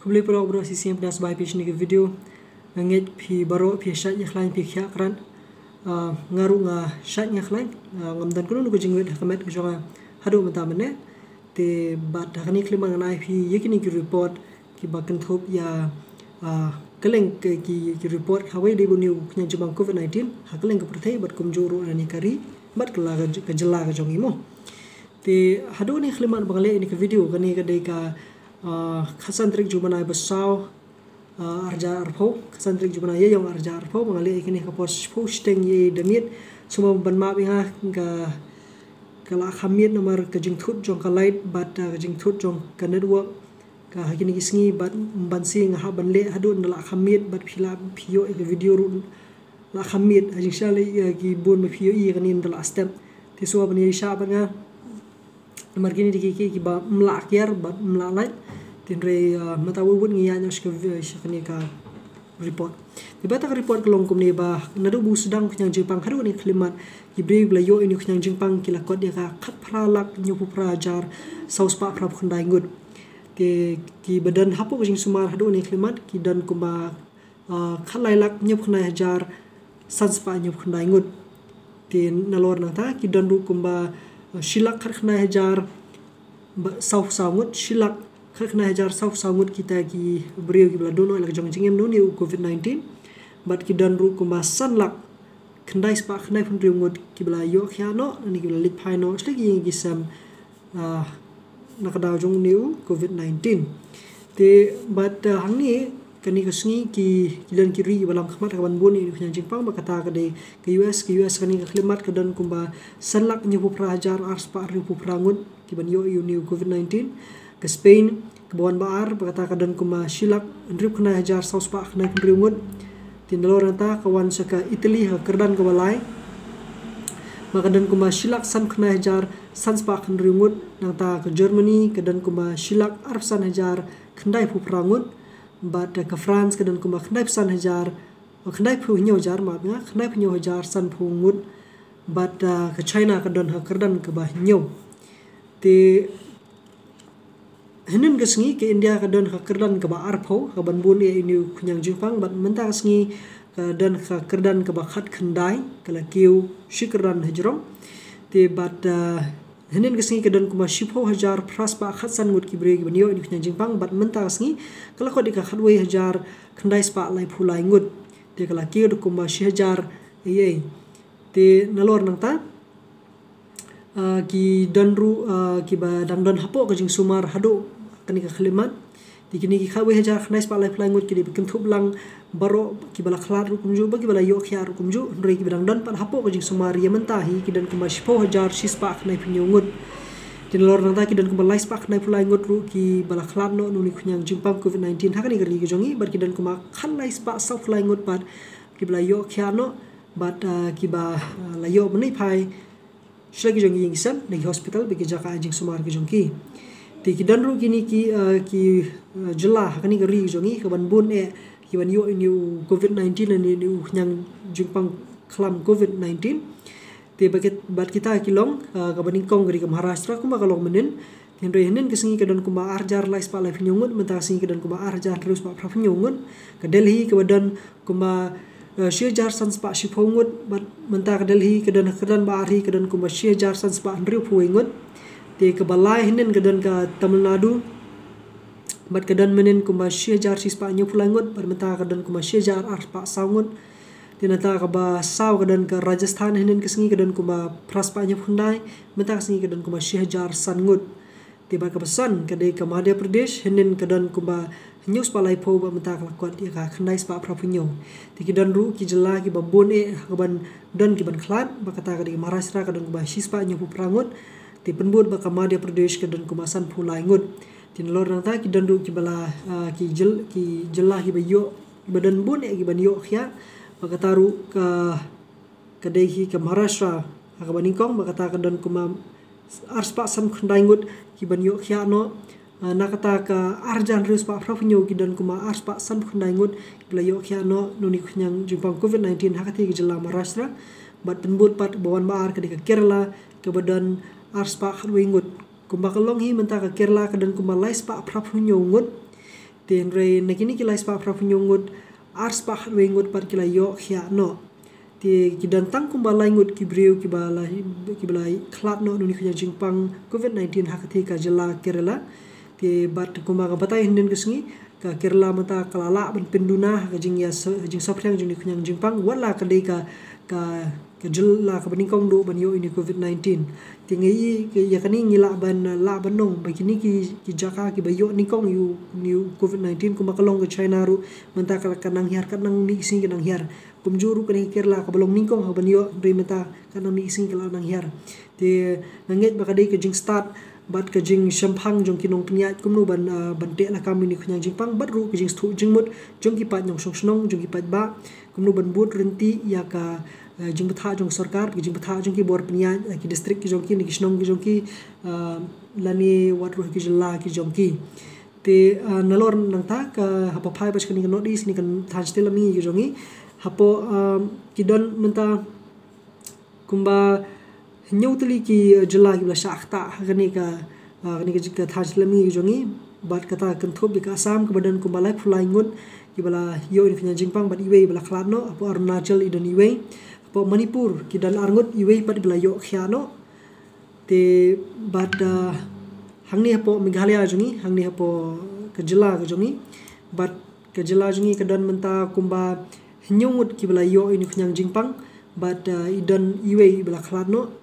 Kembali pada obrolan sisi yang pedas by page ni ke video ngej pi baro pi shat yak lain pi khia kran ngaru nga shat yak lain ngamdan kuno ko jingwet kamet ko jonga hadu mata mane te bat hakani klima ngai pi yekini ki report ki bakan thop ya kaleng ki report khawai de buni nya jubang covid-19 hakaleng ka prathai bat kumjoro ani kari bat kala ka jela ka jongi mo te hadu ni klima bangale ini ke video kani ka dei ka khasan trik jumana besau arja arpo khasan trik jumana ye yang arja arpo mengali ikini ka posting ye demit semua ban ma binga ka kala khamit nomor ka jingthut jong ka light bat ka jingthut jong ka network ka hakini gisngi bat bansi nga ban le hadu ndala khamit bat phila phio e video ru la khamit ajing shali ki bon ma phio i kani ndala step ti so ban ye sha ban nga nomor gini diki ki ba mla akyar bat mla light tinre mata wubun ngiya nya shkani ka report dibata ka report kelong kum ni ba nadu bu sedang khnyang jingpang haru ni klimat ibre blayo ini khnyang jingpang kila kod ya ka khat phralak nyu prajar saus pa phrap khandai ngut ke ki badan hapo jing sumar hadu ni klimat ki dan kuma khalai lak nyu khnai hajar sanspa nyu khandai ngut tin nalor na ta ki dan ru kumba shilak khat khnai hajar sau saungut shilak khakna hajar sauf sangut kita ki beriu ki bladono lak jong jingem no ni covid-19 bat ki dan ru kuma sanlak khandai spa khnai phun riungut ki bla yo khiano ni ki lit phaino sle ki gi sam nakada jong ni covid-19 te bat hangni kani kasngi ki kilan ki ri balam khmat ka ban bon ni khnyang jingpang ba kata ka de ke US kani ka khlimat ka dan kumba sanlak ni pu prajar ars pa ri pu prangut ki ban yo ni covid-19 ke Spain ke Buan Baar berkata kadan kuma shilak ndrip khna hajar saus pa khna kriungut tindalor nata kawan saka Italy ha kerdan ke balai makadan kuma shilak san khna hajar sans pa khna kriungut nata ke Germany kadan kuma shilak arab san hajar khandai pu prangut bat ke France kadan kuma khandai san hajar khandai pu nyo jar ma nga khandai pu nyo hajar san pu ngut bat ke China kadan ha kerdan ke ba nyo te Henin kesngi ke India ka don ka kerdan ka ba arpo ka ban bun e ini kunyang jingpang bat menta kesngi ka don ka kerdan ka ba khat khandai kala kiu shikran hajrom te bat henin kesngi ka don kuma shipo hajar pras ba khat san ngut ki bre ki banyo ini kunyang jingpang bat menta kesngi kala ko dika khatwei hajar khandai spa lai phulai ngut te kala kiu kuma shi hajar ye te nalor nang ta ki danru ki ba dangdan hapo ka jing sumar hado kani ka khlimat dikini ki khawe hajar khnais pa lai flangut ki bikin thublang baro ki bala khlar kumju bagi bala yo khia kumju rei ki dangdan pa hapo ka jing sumar yementa hi ki dan kuma shipo hajar shispa khnai pnyungut tin lor nang ta ki dan kuma lai spa khnai fulai ngut ru ki bala khlar no nuni khunyang jingpam covid-19 hakani gari ki jongi bar ki dan kuma khanai spa sa fulai ngut par ki bala yo khia no bat ki ba la yo mani phai Selagi jong yang isam nagi hospital bagi jaka anjing sumar ke jongki. Ti ki danru kini ki jelah kani gari jongi ke ban bun ki ban yo ini covid-19 ni nyang jingpang klam covid-19. Ti bat kita kilong ke baningkong gari ke Maharashtra kuma kalong menen. Tin re henen kesengi ke dan kuma arjar lais pa lai nyungut mentang singi ke dan kuma arjar terus pa pra nyungut ke Delhi ke badan kuma Shijar sans pa shipongut bat menta ke Delhi ke dan Bari ke dan kuma Shijar sans pa andriu puingut te ke balai hinen ke dan ke Tamil Nadu bat ke dan menen kuma Shijar sispa nyu pulangut bat menta ke dan kuma Shijar arpa saungut tinata ke ba sau ke dan ke Rajasthan hinen ke sengi ke dan kuma praspa nyu phundai menta ke sengi ke dan kuma Shijar sangut tiba ke pesan ke de ke Madhya Pradesh hinen ke dan kuma news palai po ba menta ka kwat ya ka khnai spa prapunyo tiki dan ru ki jela ki babon ka ban dan ki ban khlat ba kata ka di Maharashtra ka dan ba shispa nyu pu prangut ti penbut ba ka Madhya Pradesh ka dan kumasan phulai ngut tin lor nang ta ki dan ru ki bala ki jela ki bayo badan bon ki ban yo khya ba kata ru ka dei ki Maharashtra ka baningkong ba kata ka dan kuma arspa san khandai ngut ki ban yo khya no nakata ka arjan reus pa prapunyo ki dan kuma arspa san khandai ngut bla yo khya no nuni khunyang jingpang covid-19 hakati ki jela Maharashtra bat penbut pat bawan baar ka di Kerala ke badan arspa khandai ngut kumba kalong hi menta ka Kerala ka dan kuma lais pa prapunyo ngut Tin re nakini kilai spa pra punyungut ars pa wengut par kilai yo khia no. Ti kidantang kumbalai ngut kibriu kibalai klat no nuni khya jingpang COVID-19 hakati ka jela Kerala. Ti bat kumbaga batai hinden kesengi ka Kerala mata kalala ban penduna ka jing ya jing sapriang jing khnyang jingpang wala ka dei ka jela ka beningkong do ban yo ini COVID-19. Ti ngai ya kani ngila ban la banong bagini ki jaka ki bayo ningkong yu new COVID-19 kumakalong ka China ru manta kala kanang hiar kanang ni sing kanang hiar kumjuru kani Kerala ka balong ningkong ha ban yo bre mata kanang ni sing kala nang hiar. Ti nanget ba ka dei ka jing start bat ka jing shampang jong kinong pnyat kumnu ban te la kami ni khnyang jingpang bat ru ka jing stu jing mut jong ki pat nyong song snong jong ki pat ba kumnu ban but renti ya ka jing betha jong sarkar ki jing betha jong ki bor pnyat ki district ki jong ki ni kisnong ki jong ki lani wat ru ki jela ki jong ki te nalor nang ta ka hapa phai bas kani notice ni kan than stel mi ki jongi hapo ki don menta kumba nyutli ki jela ki bla shakta kani ka jika thajlami jongi bat kata kenthop bika asam ke badan kumbalai phulai ngut ki bala yo ni khnya jingpang bat iwe bala khlatno apo Arunachal idon iwe apo Manipur ki dal arngut iwe pat bala yo khiano te bat hangni apo Meghalaya jongi hangni apo ke jela ke jongi bat ke jela jongi ke dan menta kumba nyungut ki bala yo ini khnyang jingpang bat idon iwe bala khlatno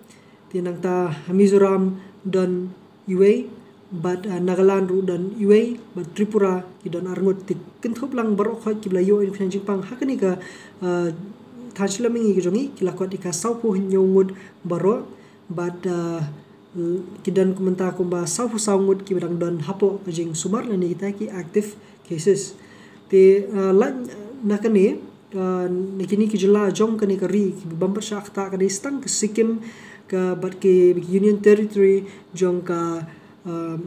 tinang ta Mizoram dan iwe bat Nagaland ru dan iwe bat Tripura ki dan arngut ti kenthop lang barok khoi ki bla yo in khang jingpang hakani ka thajlamingi ki jongi ki lakot ika saupu nyongut baro bat ki dan kumenta kumba saupu saungut ki badang dan hapo jing sumar lani kita ki active cases te lan nakani nikini ki jela jong kani ka ri ki bambar shakta ka stang ka Sikkim ka bat ke Union Territory jong ka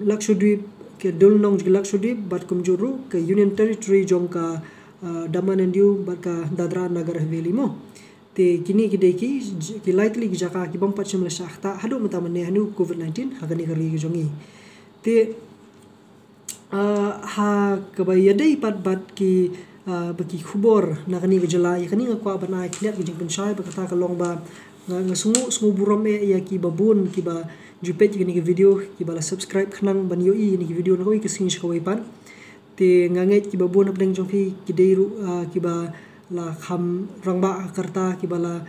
Lakshadweep ke Dolnong jong Lakshadweep bat kumjuru ke Union Territory jong ka Daman and Diu bat ka Dadra Nagar Haveli mo te kini ki deki ki lightly ki jaka ki bampat chimla shakta hadu mata mane hanu COVID-19 hagani ka ri jongi te ha ka bayadai pat bat ki bagi khubor nakani ka jala yakani ngakwa bana kliat ki jing penchai bakata ka long ba sungu burom ya ki babun ki ba jupet ki ni video ki bala subscribe khnang ban yo i ni video no ki sin shkawai pan te nganget ki babun apdeng jong phi ki deiru ki ba la kham rangba karta ki bala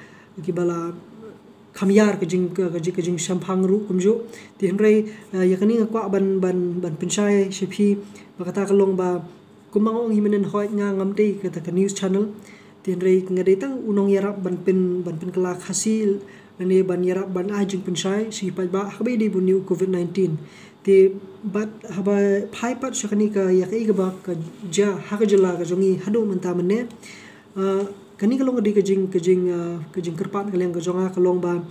khamyar ka jing shampang ru kumjo te henrei yakani ngakwa ban pinchai shiphi bakata ka long ba kumangong himenen hoi nga ngamdei ka news channel tin rei ngadei tang unong yarap ban pin kala khasil lani ban yarap ban ajing penshai si pat ba habai di buniu COVID-19 te bat haba phai pat shakani ka yakai ga ba ka ja haka jala ka jongi hadu manta mane kani kalong di ka jing kerpat kaleng ka jonga kalong ba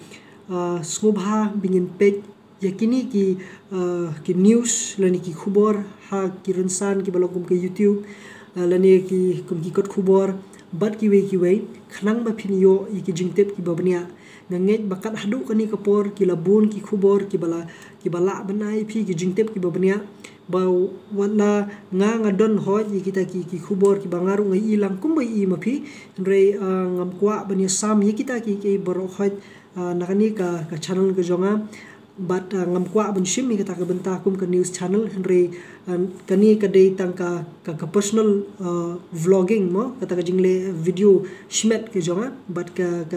smubha bingin page yakini ki news lani ki khubor ha ki rinsan ki balogum ke YouTube lani ki kum ki kot khubor bat ki wei khnang ma phin yo ki jingtep ki babnia nganget bakat hadu kani kapor ki labun ki khubor ki bala banai phi ki jingtep ki babnia ba wala ngadon hoj kita ki khubor ki bangaru ngai ilang kumbai I ma phi re ngam kwa bania sam kita ki baro hoj nakani ka channel ke jonga bat ngam kwa ban shim mi kata ka benta kum ka news channel henry kani ka dei tang ka personal vlogging mo kata ka jingle video shmet ke jonga bat ka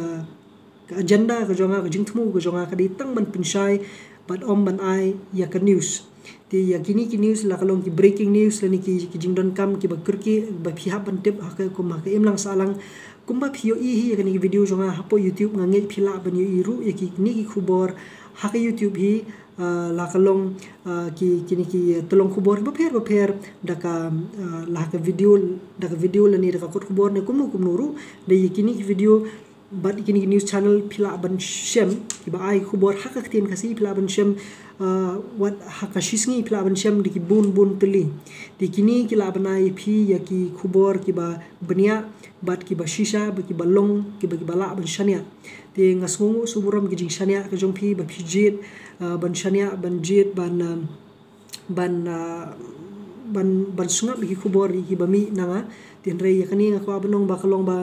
agenda ka jonga ka jingthmu ka jonga ka dei tang ban pinshai bat om ban ai ya ka news ti ya kini ki news la kalong ki breaking news lani ki jingdon kam ki ba kurki ba phihap ban tip ha ka kum ha ka imlang salang kumba phio hi kani video jonga hapo YouTube ngange phila ban yu iru ya ki ni ki khubor haka YouTube hi la kalong ki tolong khubor ba pher daka la ka video lani daka kot khubor ne kumnu ru de kini ki video bat kini news channel phila ban shem ki ba ai khubor haka tin kasi phila ban shem wat haka shisngi phila ban shem di ki bun peli di kini ki la banai phi ya ki khubor ki ba bania bat ki ba shisha ba ki ba long ki ba la ban shania te ngasngu suburam ki jing shania ka jong phi ba phi jit ban shania ban jit ban ban sungap bagi kubor iki bami nanga tin rei yakani ngako abanong ba kalong ba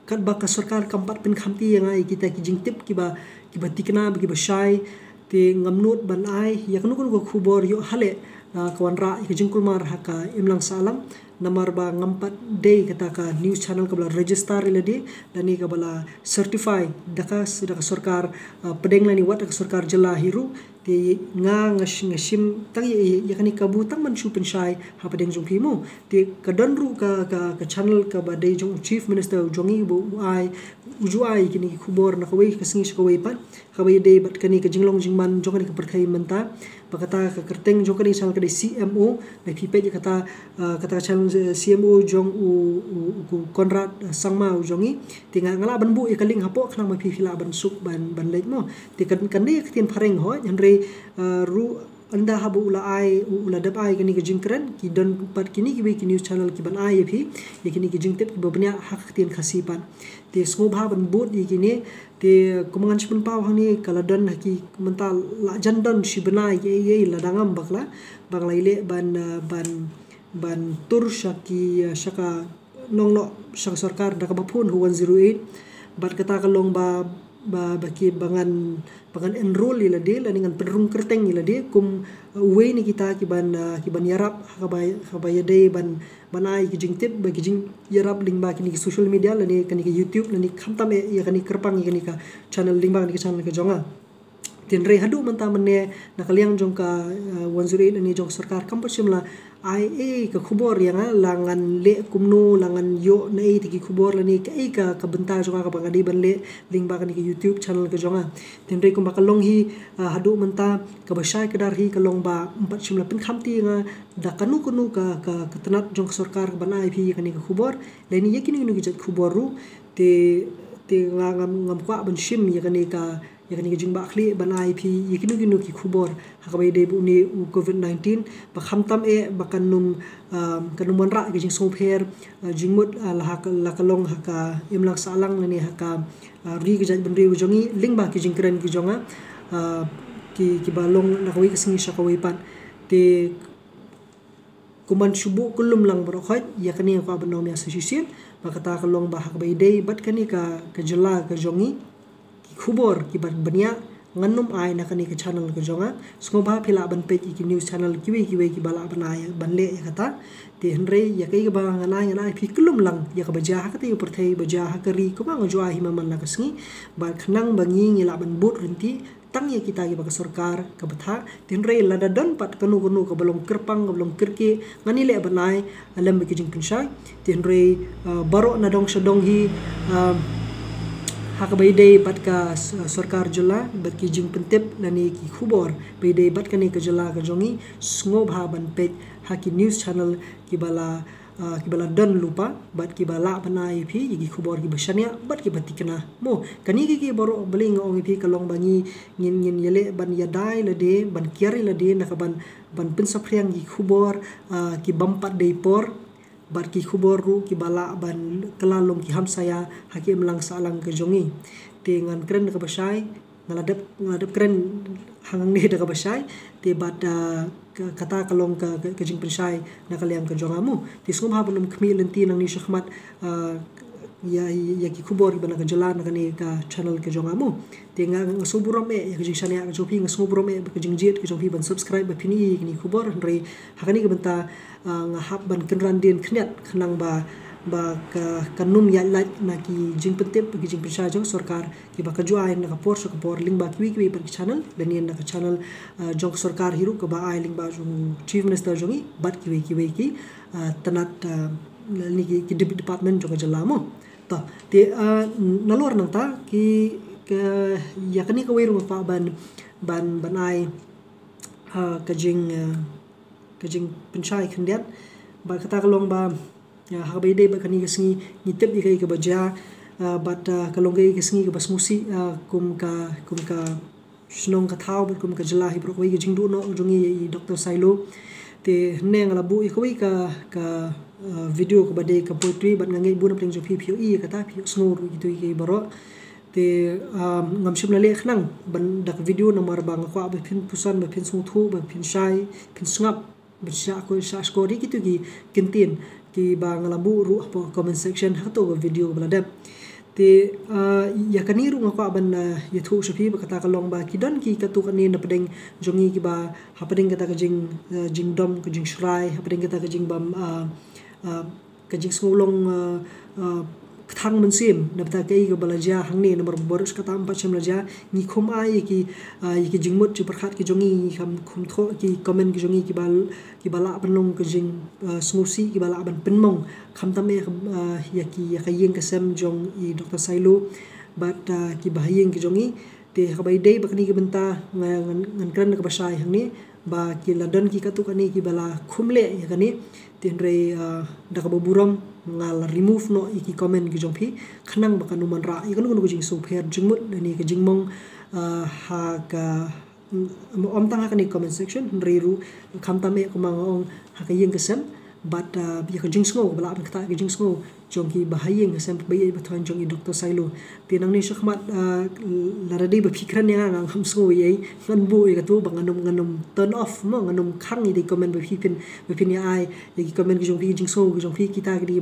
kat ba ka sarkar kampat pen khamti yang ai kita ki jingtip ki ba tikna bagi ba syai ti ngamnut ban ai yaknu kun ko kubor yo hale kawan ra ki jingkul mar haka imlang salam namar ba ngampat day kata ka news channel ka bala register iladi dan ni ka bala certify daka sarkar pedeng lani wat ka sarkar jela hiru ti ngashim tang yakani kabutang man shu pensyai ha pedeng jong pimo ti ka donru ka channel ka ba day jong chief minister jongi bu ai ujuai kini kubor na kawai ka singi kawai pan kawai day bat kani ka jinglong jingman jong kani ka perkai menta pakata ka kerteng jong kani channel ka CMO na pipe kata channel CMO jong u Konrad Sangma jongi tinga ngala ban bu ikaling hapo khnang ma phila ban suk ban lej mo ti kan ni tin phareng ho yan re ru anda habu ula ai ula dap ai kani ka jingkren ki don pat kini ki news channel ki ban ai phi yakini ki jingtep ki babnya hak tin khasipan ti smo bha ban bud ikini ti kumangan chipun pau hani kala don ki mental la jandon shi banai ye la dangam bakla bangla ile ban tur shaki shaka nongno shaka sarkar da ka bapun 108 bat kata kalong ba baki bangan enroll ila de la dengan penrung kerteng ila de kum we ni kita ki ban yarap habaya de ban ai ki jingtip ba ki jing yarap ling ba ki social media la ni kan ki YouTube la ni khamtam ya kan ni kerpang ya kan ka channel ling ba ni channel ka jonga tin re hadu manta mane nakaliang jong ka 108 ani jong sarkar kampus simla IA ka khubor yang langan le kumno langan yo nei tiki khubor lani ka benta jong ka bangadi ban le ling ba kan ki YouTube channel ka jonga tin re kum ba kalong hi hadu manta ka basai kadar hi kalong ba 4 simla pin khamti nga da kanu ka tenat jong sarkar ban ai phi kan ki khubor lani yakini nu ki jat khubor ru te ngam kwa ban sim yakani ka jing ba khli banai phi yakinu ki khubor hakabai de bu ni COVID-19 ba khamtam ba kanum ra ki jing sopher jingmut la kalong haka imlang salang ni haka ri ki jaj bendri jongi ling ba ki jing kren ki jonga ki balong na kawi kasingi sya kawi pan te kuman shubu kulum lang berokhat yakani ka banom ya sisisin ba kata kalong ba hakabai de bat kani ka jela ka jongi khubor ki ban bania nganum ai na kani ka channel ka jonga sngobha phila ban page ki news channel ki bala banaya banle ya kata te henre ya kai ba ngana phi kulum lang ya ka baja ha ka te perthai baja ha kari ko ba ngjo ai maman la kasngi ba khnang bangi ngila ban bot rinti tang ya kita ki ba ka sarkar ka batha tenre la da don pat kanu ka balong kerpang ka balong kirki ngani le banai alam ki jing pinsai tenre baro na dong shadong hi hak baidai bat ka sarkar jela bat ki jing pentep nani ki khubor baidai bat kani ka jela ka jongi sngob ha ban page haki news channel ki bala don lupa bat ki bala banai phi ki khubor ki basania bat ki batikna mo kani ki boro bling ong phi kalong bangi ngin yele ban yadai la de ban kiari la de na ka ban pensapriang ki khubor ki bampat dei por bat ki khubor ru ki bala ban kelalong ki hamsaya haki melang salang ke jongi te ngan kren ka basai ngaladap kren hangang ni da ka basai te bat kata kalong ka jing pensai na kaliam ka jongamu te sum ha bunum khmi lenti nang ni shakhmat ya ki khubor ki bana ka jalan kani ka channel ke jongamu te nga suburom ya ki jing shania ka jopi nga suburom ka jing jet ki jopi ban subscribe ba pini ni khubor re hakani ka benta nga hap ban kenran din khniat khnang ba ka kanum ya lat na ki jing pentep ki jing prisha jong sarkar ki ba ka join na ka por ling ba ki par ki channel dan na ka channel jong sarkar hiru ka ba ai ling ba jong chief minister jongi bat ki tanat ni ki department jong jalamo ta te nalor nang ta ki ke yakni ka wiru pa ban ai ka jing penchai khendiat ba kata kalong ba ya habai dei ba kani kasngi nitep ikai ka baja bat kalong gai kasngi ka basmusi kum ka snong ka thau kum ka jela hi bro koi jing du no jongi Dr. Sailo te neng la bu ikoi ka video ko bade ka poetry bat ngai bu na pling jo phi kata phi snor gitu ikai baro te ngamshim la le khnang ban dak video na mar bang ko ba phin pusan ba phin sung thu ba phin shai phin sngap bersya ko sya skori gitu ki kentin ki ba ngalabu ru apa comment section hato video beladap te ya kani ru ngako aban ya thu shapi ba kata kalong ba kidan ki katu kani na pedeng jongi ki ba hapadeng kata ka jing dom ka jing shrai hapadeng kata ka jing bam ka jing ngulong thang mensim na bata kai ga balaja hangni nomor borus kata 4 chem laja ni khom ai ki jingmut chu perkhat ki jongi kham khum tho ki comment ki jongi ki bala banlong ki jing smusi ki bala ban penmong kham tam ya ki yeng kasem jong I Dr. Sailu bat ki bahayeng ki jongi te khabai dei bakni ki benta ngan kran ka basai hangni ba ki ladan ki katu kani ki bala khumle ya kani tenre da ka buram ngal remove no iki comment ki jongpi khanang baka numan ra ikon ko jing so pher jingmut ni ka jingmong ha ka om tang ha kani comment section reru kham tame ko mangong ha ka yeng kesem but ya ka jing sngo bala an kata ka jing sngo jongki bahayeng kesem bayi batwan jongi Dr. Sailu tinang ni shakmat larade ba fikran ya ngang ham sngo ye ngan bu ka tu banganum turn off mo nganum khang ni de comment ba fipin ya ai ya ki comment ki jongpi jing sngo ki jongpi kita ki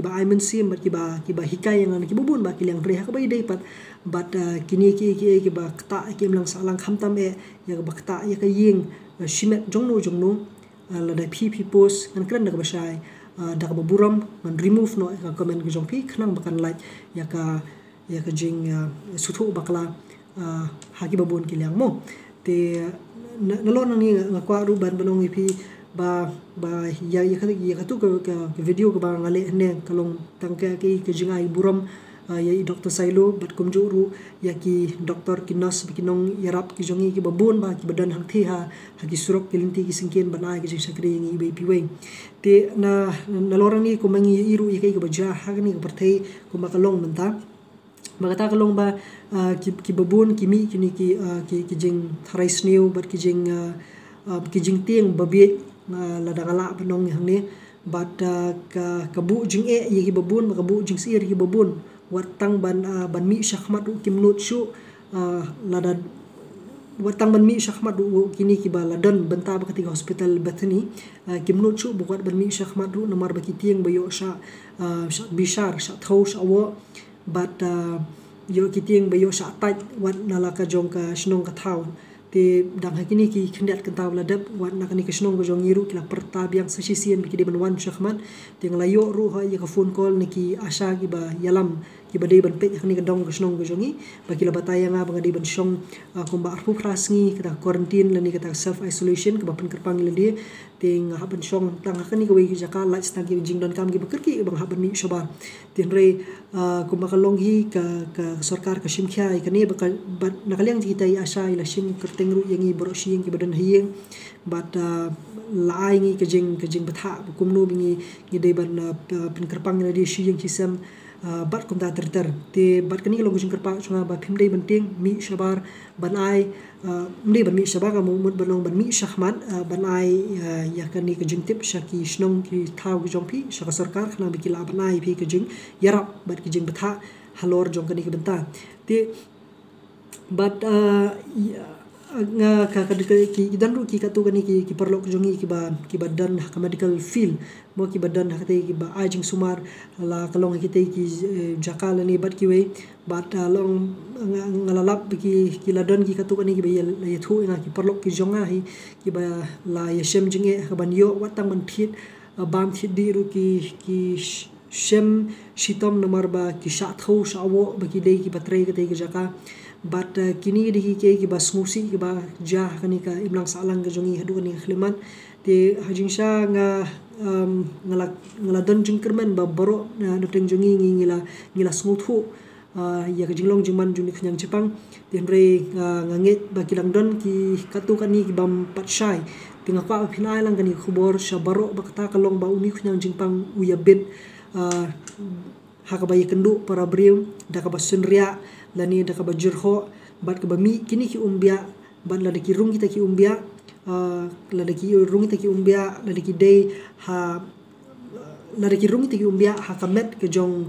ba ai men sim ki ba hikai yang ki bubun ba ki lang pre ha ka bayi de pat but kini ki ba kata ki mlang salang kham tam ya ba kata ya ka yeng shimet jongno la da pp post kan kran da ka basai da ka buram man remove no ka comment ki jongpi khnang bakan like ya ka jing suthu bakla ha ki babon ki lang mo te nalon ni ngakwa ru ban banong ipi ba ya ka tu ka video ka ba ngale ne kalong tangka ki jingai buram ya Dr. Sailu bat kumjuru ya ki doktor kinas bikinong yarap ki jongi ki babun ba ki badan hang thi ha ki surok ki linti ki singkin banai ki sakri ngi be piwe te na lorang ni ko mangi iru ikai ki baja ha ni ko perthei ko makalong menta magata kalong ba ki babun ki mi kini ki jing thrais new bat ki jing tieng babi ladangala banong hang ni bat ka bu jing ye ki babun ka bu jing sir ki babun watang ban mi shakhmat kimnut shu lada watang ban mi shakhmat kini ki baladan benta ba ketiga hospital Bethany kimnut shu buat ban mi shakhmat nomor ba kitieng bayo sha bishar sha thau sha wo bat yo kitieng bayo sha tat wat nalaka jong ka shnong ka thau te dang hakini ki khindat kan taw ladap wat nakani ka shnong ka jong yiru kila pertab yang sesisian bi ki ban wan shakhmat te nglayo ru ha ya ka phone call niki asha ki ba yalam ki badai ban pet hakni ka dong ka shnong ka jongi ba kila bataya nga bangadi ban shong ko ba arfu krasngi kita quarantine lani kita self isolation ka ba pen kerpang ladi te nga haban shong tang hakani ka wi ki jaka light stang ki jing don kam ki bakerki bang haban mi shoba tin re ko ba kalong hi ka sarkar ka shimkhya ikani ba nakaliang kita asha ila shim kerteng ru yang i borosing ki badan hieng bat lai ngi ka jing batha kumno bingi ngi dei ban pen kerpang ladi shi yang kisam bat kum ta ter te bat kani long jing kerpa chunga ba phim dei banting mi shabar ban ai mde ban mi shabar ka mut banong ban mi shahmat ban ai ya kani ka jing tip shaki shnong ki thau ki jong phi shaka sarkar khna bi kila ban ai phi ka jing yarap bat ki jing batha halor jong kani ka benta te bat nga ka ki dan ru ki katu kani ki perlu jongi ki badan ka medical field mo ki badan ha kate ki ba ajing sumar la kalong ki te ki jakal ni bat ki we bat long ngalalap ki ladan ki katu kani ki ba ya thu nga ki perlu ki jonga hi ki ba la yeshem jinge ka ban yo watang ban thit bam thit di ru ki shem shitom nomor ba ki sha thau sha wo ba ki dei ki patre ki te ki jaka but kini di ki ba smusi ki ba jah kani ka imlang salang ka jongi hadu kani khliman te hajing sha nga ngaladon jingkerman ba baro na teng jongi ngila smuthu ya ka jinglong jingman juni khnyang Jepang ten re nganget ba kilang don ki katu kani ki bam patshai tinga kwa phinai lang kani khubor sha baro ba kata kalong ba uni khnyang Jingpang uya bed hakabay kendu para brium da ka basunria lani da ka bajurho bat ka bami kini ki umbia ban la ki rung kita ki umbia la ki rung kita ki umbia la ki dei ha la ki rung kita ki umbia ha kamet ke jong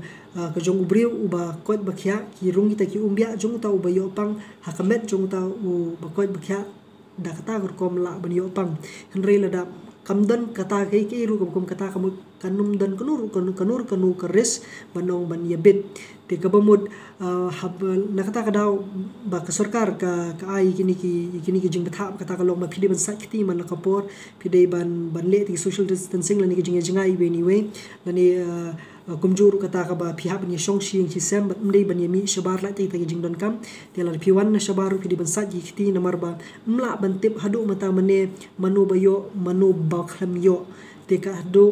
ubriu uba kot bakhya ki rung kita ki umbia jong ta uba yo pang ha kamet jong ta u ba kot bakhya da kata kom la ban yo pang henre la da kamdan kata kai ru kum kata kamu kanum dan kanur kanu keris banong ban yabit te kabamud hab nakata kadau ba ka sarkar ka ai kini ki jing betha kata kalong ma phidi ban sa kiti man kapor phidi ban le ti social distancing lani ki jing jingai be anyway lani kumjur kata ka ba phihap ni shong shing chi sem bat mdei ban yami shabar la ti jing don kam te la phiwan na shabaru phidi ban sa ji kiti namar ba mla ban tip hadu mata mane manu bayo manu bakhlam yo te ka hadu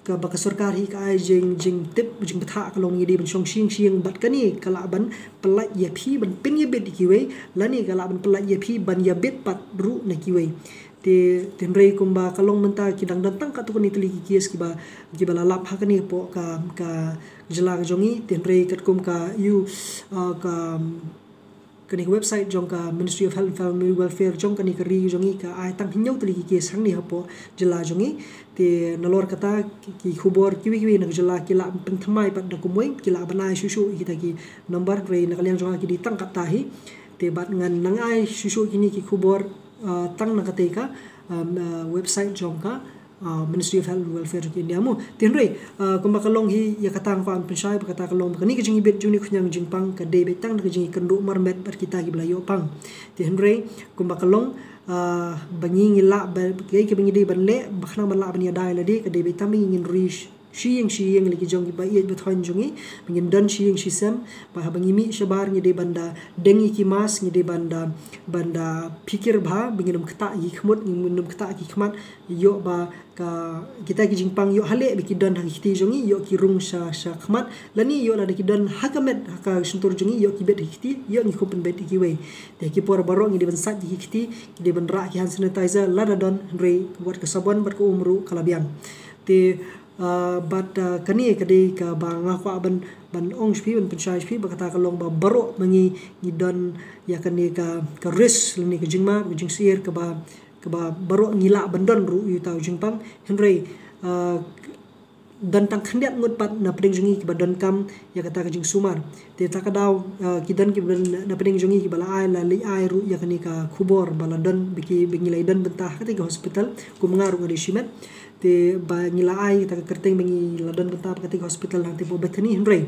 ka baka sarkar hi ka jing tip jing betha kalong ni ban shong shing bat kani kala ban pelat ya phi ban pin ye bet ki we lani kala ban pelat ye phi ban ya bet pat ru na ki we te tenrei kumba kalong menta kidang dantang ka tu ni teli kies ki ba lalap ha kani po ka jela jongi tenrei kat kum ka you ka kani website jong ka Ministry of Health and Family Welfare jong kani kari jongi ka ai tang hinyau teli kies hang ni hapo jela jongi te nalor kata ki khubor kiwi na jela kila penthamai pat da kumoi kila banai susu kita ki number rei na kalian jonga ki ditang katahi te bat ngan nangai susu kini ki khubor tang na kateka website jongka Ministry of Health and Welfare ki ndiamu tenrei kumba kalong hi ya katang pa pensai kata kalong kani ki jingi bet juni khunyang jingpang ka de betang ka jingi kendu marmet bar kita ki blayo pang tenrei kumba kalong bangi ngila ba ki bangi de ban le bakhna ban la ban ya dai la de ka de betam ngin rish shiyeng lagi jong ba iet bethon jongi bangin dan shiyeng shisem ba bangi mi shabar ngi de banda dengi ki mas ngi de banda pikir bha bangin kata yi khmut ngi kata ki khmat yo ba ka kita ki jingpang yo hale bi ki dan ha ki jongi yo ki rung sha khmat lani yo la de ki dan hakamet haka suntur jongi yo ki bet ki yo ngi khopen bet ki we de ki por baro ngi de ban sat ki ki de ban ra ki hand sanitizer la da don re buat ke sabon bat ko umru kalabian te but kani kade ka banga kwa ban ong spi ban pensai spi bakata kalong ba baro mangi ngidon ya kani ka ris lni ka jingma jing sier ka ba baro ngila bandon ru yu tau jingpang henry dan tang khandiat ngut pat na peding jungi ki badan kam ya kata ka jing sumar te ta ka daw kidan ki na peding jungi ki bala ai la li ai ru ya kani ka khubor bala don biki bingilai dan bentah kati ka hospital ku mengaru ngadi shimet te ba ngila ai ta kerteng bangi ladon bentah kati ka hospital nanti po betani henry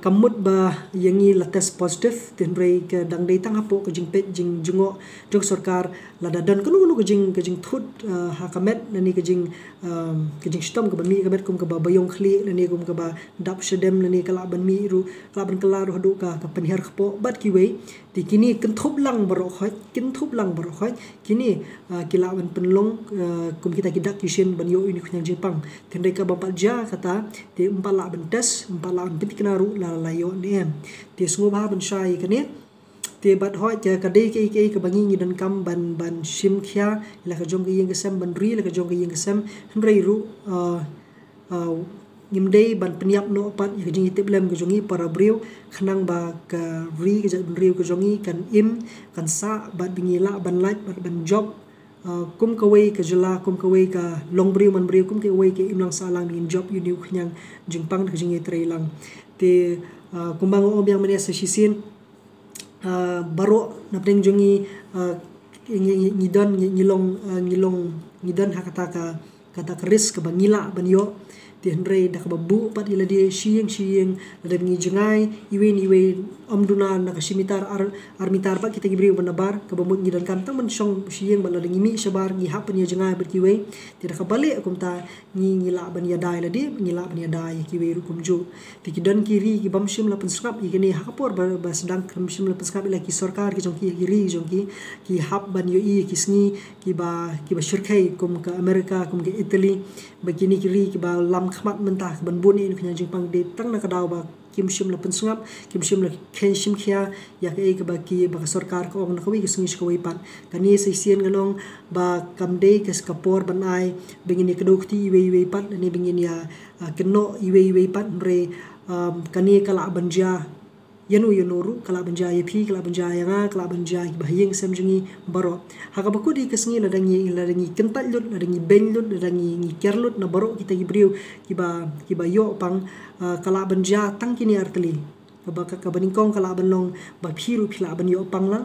kamut ba yangi la test positive tenrei ke dang dei tang apo ke jing pet jing jungo jok sarkar la dadan kanu ke jing thut ha kamet nani ke jing stom ke bami kamet kum ke ba bayong khli nani kum ke ba dap shedem nani kala ban mi ru kala ban kala ru hadu ka penher kpo bat ki wei ti kini kin thup lang baro khoi kini kila ban penlong kum kita kidak kishin ban yo ini khunyang jepang tenrei ka ba ja kata te umpala ban tes umpala piti kenaru la layo nem te sungu ba ban shai kane te bat hoi ja kadai ke ke bangi ngi dan kam ban shim khia la ka jong ke yeng kesem ban ri la ka jong ke yeng kesem hrei ru ngimdei ban peniap no pat ya jing itip lem ke jongi para briu khnang ba ka ri ke ja ban riu ke jongi kan im kan sa bat bingila ban light ban job kum kawai ka jela kum kawai ka long briu man briu kum ke wai ke imlang salang in job you new khnyang jingpang ka jingi trailang te kumbang om yang mania sa shisin baro na pring jongi ngidon ngidon hakata ka kata keris ka bangila banyo ti henrei dak babu pat ila dia shiyeng ada ngi jengai iwe amduna na kasimitar armitar pa kita gibriu banabar ka bamut ngidan kam tang man shong shiyeng bala ngi mi shabar ngi hapan ya jengai berkiwe tidak kabale akum ta ngi ngila ban ya dai la dia ngila ban ya dai kiwe ru kumju ti kidan kiri ki bamshim la penskap igini hakapor ba sedang kamshim la penskap ila ki sarkar ki jong ki kiri jong ki hap ban yo i ki sngi ki ba shirkai kum ka Amerika kum ke Italy begini kiri ki ba lam khmat mentah ban buni ni khnya jingpang de tang na kadaw ba kim shim la pensngap kim shim la khen shim khia ya ke ba ki ba sarkar ko ong na kawi ki sngi ko pan kani se sien nganong ba kamde kes kapor ban ai begini kedokti iwe pan ni begini ya keno iwe pan re kani kala banja yanu kala banja yapi kala banja yanga kala banja bahiyeng semjungi baro hakabaku di kesngi ladangi kental lut ladangi ben lut ladangi kerlut na baro kita gibriu kiba yo pang kala banja tang kini arteli ka baningkong kala banlong ba phiru phila ban yo pang lang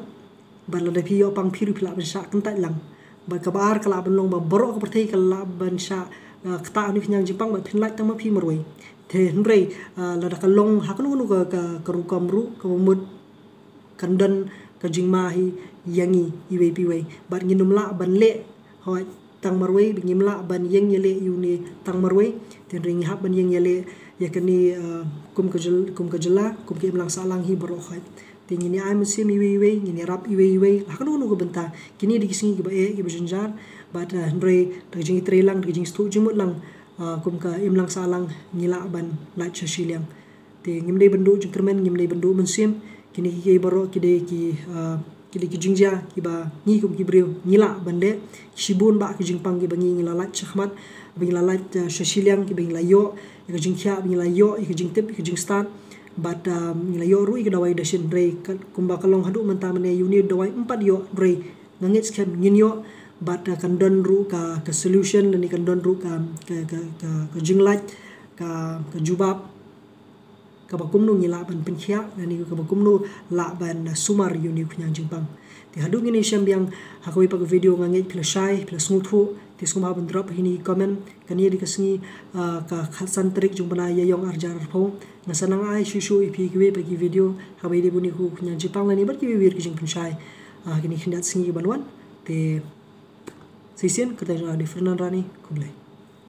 ban la dapi yo pang phiru phila ban sha kentai lang ba kabar kala ban long ba borok ka perthei kala ban sha kta ni phinyang jipang ba phin lai tama phi maroi the hnrei la da kalong haknu nu ka ru kamru ka mut kandan ka jingma hi yangi iwe piwe ban nginum la ban le hoi tang marwei bingim la ban yeng yele yuni tang marwei ten ring hab ban yeng yele yakani kum ka jela kum ke imlang salang hi baro khai tingi ni ai musim iwe ni rap iwe haknu nu ko benta kini di kisingi ba e ba junjar ba da ndre da jingi trelang da jingi stu jumut lang kum ka imlang salang ngila ban la chashiliang te ngimdei bendu jungkermen ngimdei bendu musim kini ki baro kide ki jingja ki ba ni kum ki breu ngila bande shibun ba ki jingpang ki bangi ngila lat chkhmat bing la lat shashiliang ki bing la yo ki jingkhya bing la yo ki jingtip ki jingstan but ngila yo ru ki dawai dashin re kumba kalong hadu menta mane unit dawai 4 yo re ngangit skem ngin yo but kan don ru ka solution dan kan don ru ka jinglat ka jubab kabakumnu ngila ban penkhia nani kabakumnu la ban sumar uni kunyang jingpang ti hadu ngini syam yang hakoi pag video nganget pila shai pila smuthu ti suma ban drop hini comment kani di kasngi ka khasan trik jumpana yayong arjar pho nasanang ai shushu ipi kiwe pagi video habai di buni ku kunyang jingpang nani bar kiwe wir kijing penshai kini khindat singi banwan te sisien kata di Fernand Rani kublai